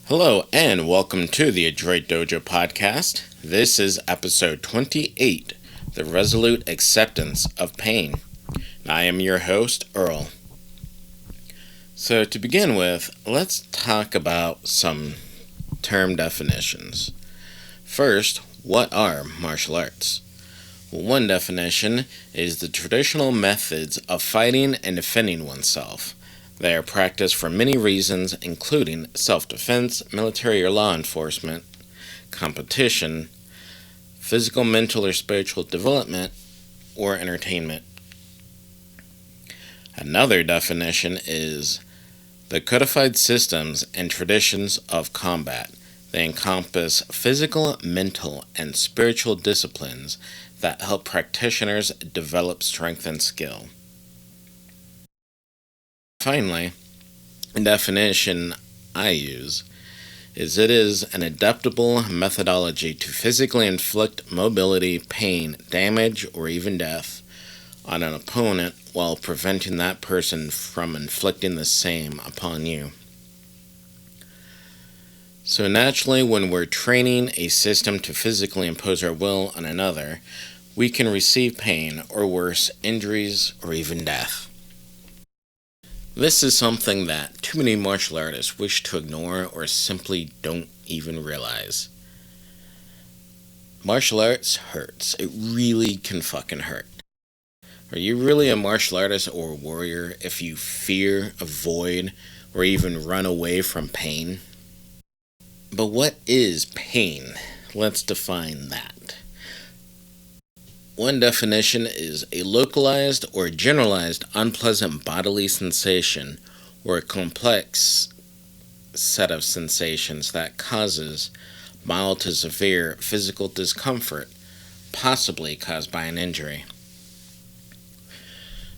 Hello and welcome to the Adroit Dojo podcast. This is episode 28, the Resolute Acceptance of Pain. I am your host, Earl. So to begin with, let's talk about some term definitions. First, what are martial arts? Well, one definition is the traditional methods of fighting and defending oneself. They are practiced for many reasons, including self-defense, military or law enforcement, competition, physical, mental, or spiritual development, or entertainment. Another definition is the codified systems and traditions of combat. They encompass physical, mental, and spiritual disciplines that help practitioners develop strength and skill. Finally, a definition I use is it is an adaptable methodology to physically inflict mobility, pain, damage, or even death on an opponent while preventing that person from inflicting the same upon you. So naturally, when we're training a system to physically impose our will on another, we can receive pain, or worse, injuries, or even death. This is something that too many martial artists wish to ignore or simply don't even realize. Martial arts hurts. It really can fucking hurt. Are you really a martial artist or a warrior if you fear, avoid, or even run away from pain? But what is pain? Let's define that. One definition is a localized or generalized unpleasant bodily sensation or a complex set of sensations that causes mild to severe physical discomfort, possibly caused by an injury.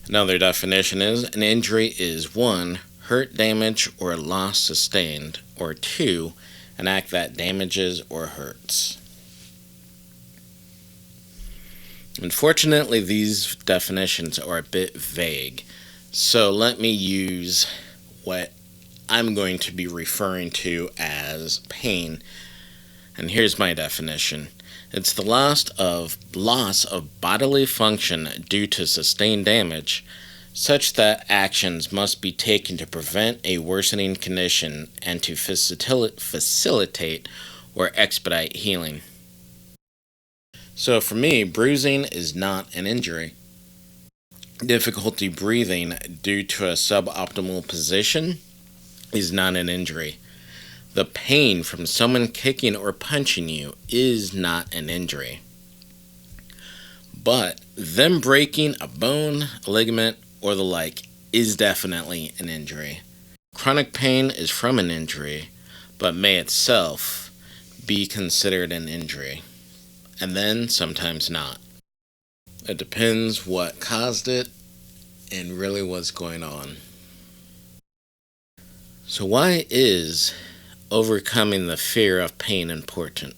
Another definition is an injury is 1. Hurt, damage, or loss sustained, or 2. An act that damages or hurts. Unfortunately, these definitions are a bit vague, so let me use what I'm going to be referring to as pain. And here's my definition. It's the loss of bodily function due to sustained damage, such that actions must be taken to prevent a worsening condition and to facilitate or expedite healing. So for me, bruising is not an injury. Difficulty breathing due to a suboptimal position is not an injury. The pain from someone kicking or punching you is not an injury. But them breaking a bone, a ligament, or the like is definitely an injury. Chronic pain is from an injury, but may itself be considered an injury. And then sometimes not. It depends what caused it and really what's going on. So why is overcoming the fear of pain important?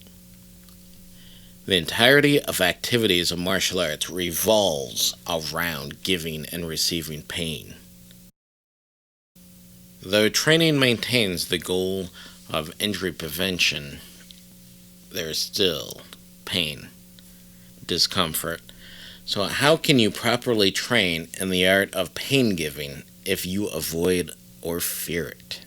The entirety of activities of martial arts revolves around giving and receiving pain. Though training maintains the goal of injury prevention, there is still pain, discomfort. So how can you properly train in the art of pain giving if you avoid or fear it?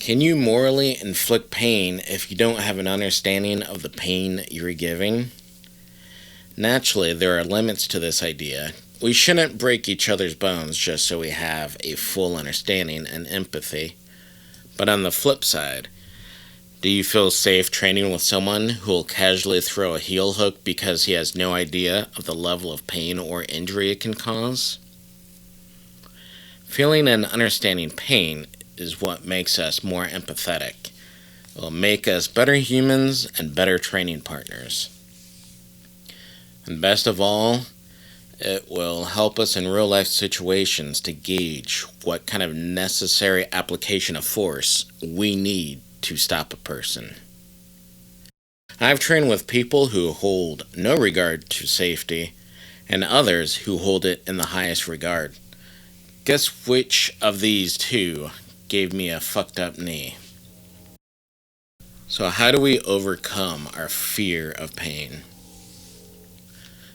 Can you morally inflict pain if you don't have an understanding of the pain you're giving? Naturally, there are limits to this idea. We shouldn't break each other's bones just so we have a full understanding and empathy. But on the flip side, do you feel safe training with someone who will casually throw a heel hook because he has no idea of the level of pain or injury it can cause? Feeling and understanding pain is what makes us more empathetic. It will make us better humans and better training partners. And best of all, it will help us in real-life situations to gauge what kind of necessary application of force we need to stop a person. I've trained with people who hold no regard to safety and others who hold it in the highest regard. Guess which of these two gave me a fucked up knee. So how do we overcome our fear of pain?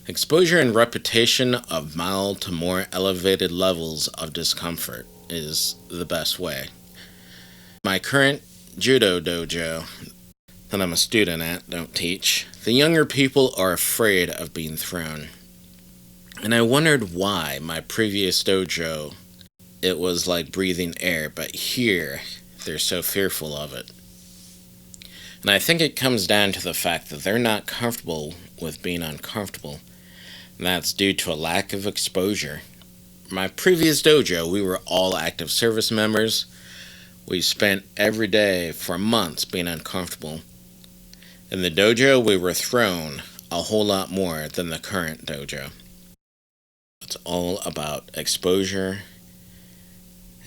Exposure and repetition of mild to more elevated levels of discomfort is the best way. My current judo dojo that I'm a student at, don't teach, the younger people are afraid of being thrown. And I wondered why my previous dojo, it was like breathing air, but here they're so fearful of it. And I think it comes down to the fact that they're not comfortable with being uncomfortable. And that's due to a lack of exposure. My previous dojo, we were all active service members. We spent every day for months being uncomfortable. In the dojo, we were thrown a whole lot more than the current dojo. It's all about exposure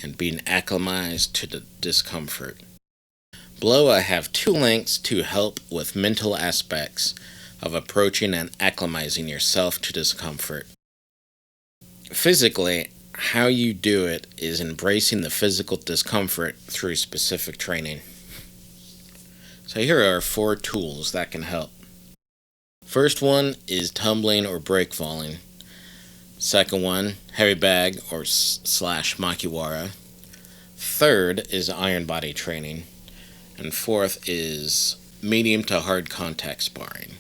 and being acclimatized to the discomfort. Below, I have 2 links to help with mental aspects of approaching and acclimatizing yourself to discomfort. Physically, how you do it is embracing the physical discomfort through specific training. So here are 4 tools that can help. First one is tumbling or break falling. Second one, heavy bag or slash makiwara. Third is iron body training. And fourth is medium to hard contact sparring.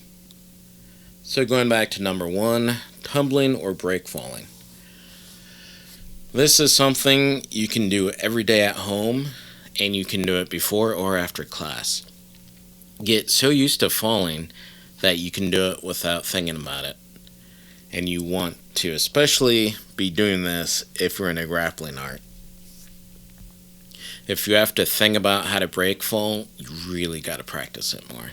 So going back to number 1, tumbling or break falling. This is something you can do every day at home, and you can do it before or after class. Get so used to falling that you can do it without thinking about it. And you want to especially be doing this if you're in a grappling art. If you have to think about how to break fall, you really got to practice it more.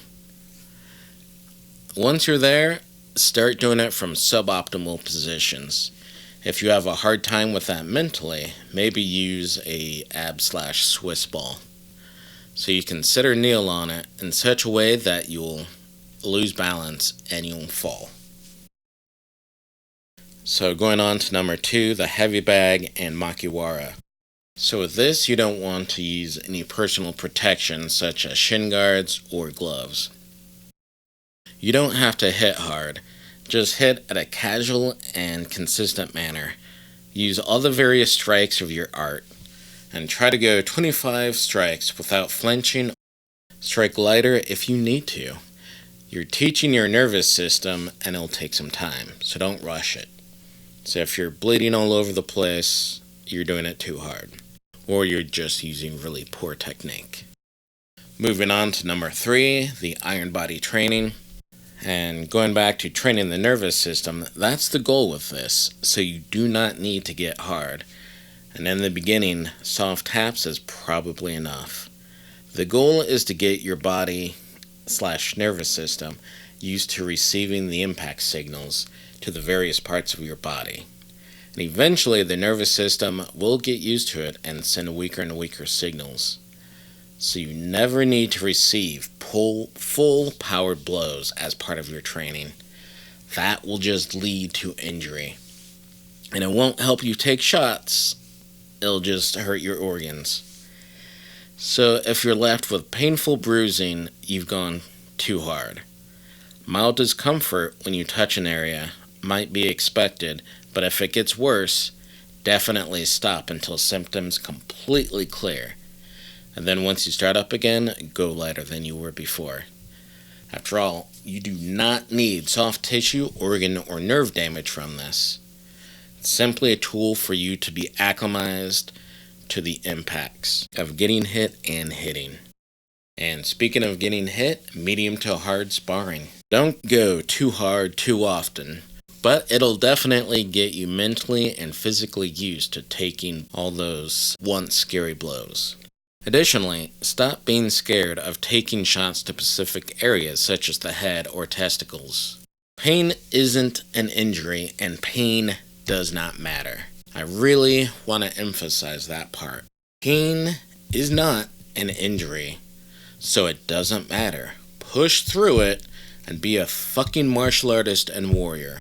Once you're there, start doing it from suboptimal positions. If you have a hard time with that mentally, maybe use a ab/Swiss ball. So you can sit or kneel on it in such a way that you'll lose balance and you'll fall. So going on to number 2, the heavy bag and makiwara. So with this, you don't want to use any personal protection such as shin guards or gloves. You don't have to hit hard. Just hit at a casual and consistent manner. Use all the various strikes of your art and try to go 25 strikes without flinching. Strike lighter if you need to. You're teaching your nervous system and it'll take some time, so don't rush it. So if you're bleeding all over the place, you're doing it too hard. Or you're just using really poor technique. Moving on to number 3, the iron body training. And going back to training the nervous system, that's the goal with this, so you do not need to get hard. And in the beginning, soft taps is probably enough. The goal is to get your body/nervous system used to receiving the impact signals to the various parts of your body. And eventually the nervous system will get used to it and send weaker and weaker signals. So you never need to receive full powered blows as part of your training. That will just lead to injury. And it won't help you take shots, it'll just hurt your organs. So if you're left with painful bruising, you've gone too hard. Mild discomfort when you touch an area might be expected, but if it gets worse, definitely stop until symptoms completely clear. And then once you start up again, go lighter than you were before. After all, you do not need soft tissue, organ, or nerve damage from this. It's simply a tool for you to be acclimatized to the impacts of getting hit and hitting. And speaking of getting hit, medium to hard sparring. Don't go too hard too often, but it'll definitely get you mentally and physically used to taking all those once scary blows. Additionally, stop being scared of taking shots to specific areas such as the head or testicles. Pain isn't an injury, and pain does not matter. I really want to emphasize that part. Pain is not an injury, so it doesn't matter. Push through it and be a fucking martial artist and warrior.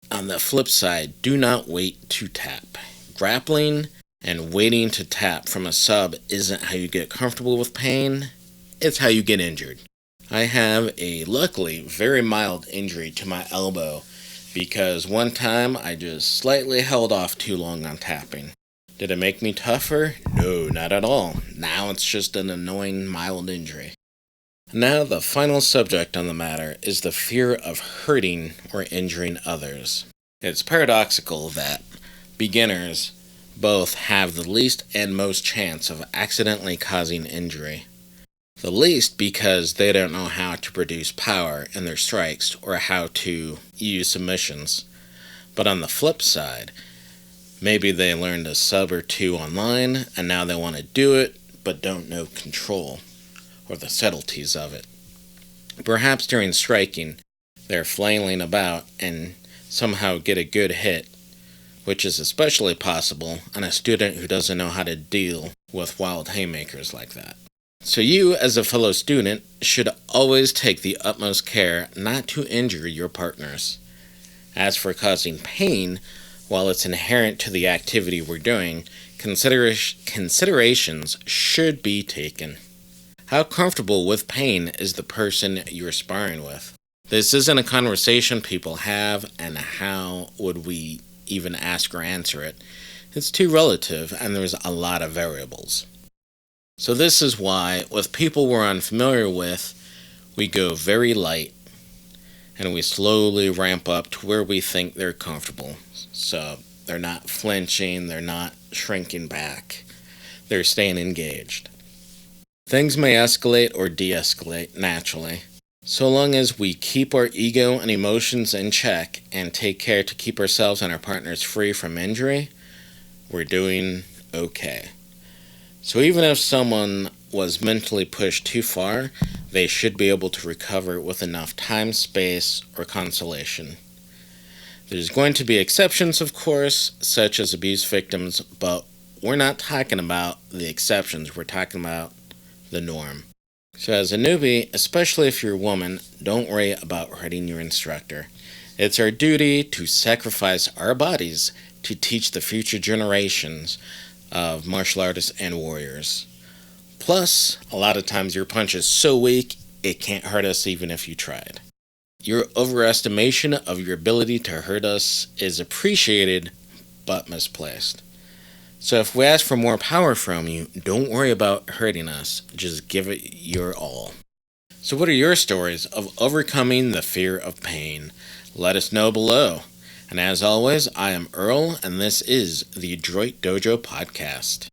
On the flip side, do not wait to tap. Grappling And waiting to tap from a sub isn't how you get comfortable with pain, it's how you get injured. I have a luckily very mild injury to my elbow because one time I just slightly held off too long on tapping. Did it make me tougher? No, not at all. Now it's just an annoying mild injury. Now the final subject on the matter is the fear of hurting or injuring others. It's paradoxical that beginners both have the least and most chance of accidentally causing injury. The least because they don't know how to produce power in their strikes or how to use submissions. But on the flip side, maybe they learned a sub or two online and now they want to do it but don't know control or the subtleties of it. Perhaps during striking, they're flailing about and somehow get a good hit, which is especially possible on a student who doesn't know how to deal with wild haymakers like that. So you, as a fellow student, should always take the utmost care not to injure your partners. As for causing pain, while it's inherent to the activity we're doing, considerations should be taken. How comfortable with pain is the person you're sparring with? This isn't a conversation people have, and how would we even ask or answer it? It's too relative, and there's a lot of variables. So this is why, with people we're unfamiliar with, we go very light, and we slowly ramp up to where we think they're comfortable. So they're not flinching, they're not shrinking back, they're staying engaged. Things may escalate or de-escalate naturally, so long as we keep our ego and emotions in check and take care to keep ourselves and our partners free from injury, we're doing okay. So even if someone was mentally pushed too far, they should be able to recover with enough time, space, or consolation. There's going to be exceptions, of course, such as abuse victims, but we're not talking about the exceptions, we're talking about the norm. So as a newbie, especially if you're a woman, don't worry about hurting your instructor. It's our duty to sacrifice our bodies to teach the future generations of martial artists and warriors. Plus, a lot of times your punch is so weak, it can't hurt us even if you tried. Your overestimation of your ability to hurt us is appreciated, but misplaced. So if we ask for more power from you, don't worry about hurting us, just give it your all. So what are your stories of overcoming the fear of pain? Let us know below. And as always, I am Earl, and this is the Adroit Dojo Podcast.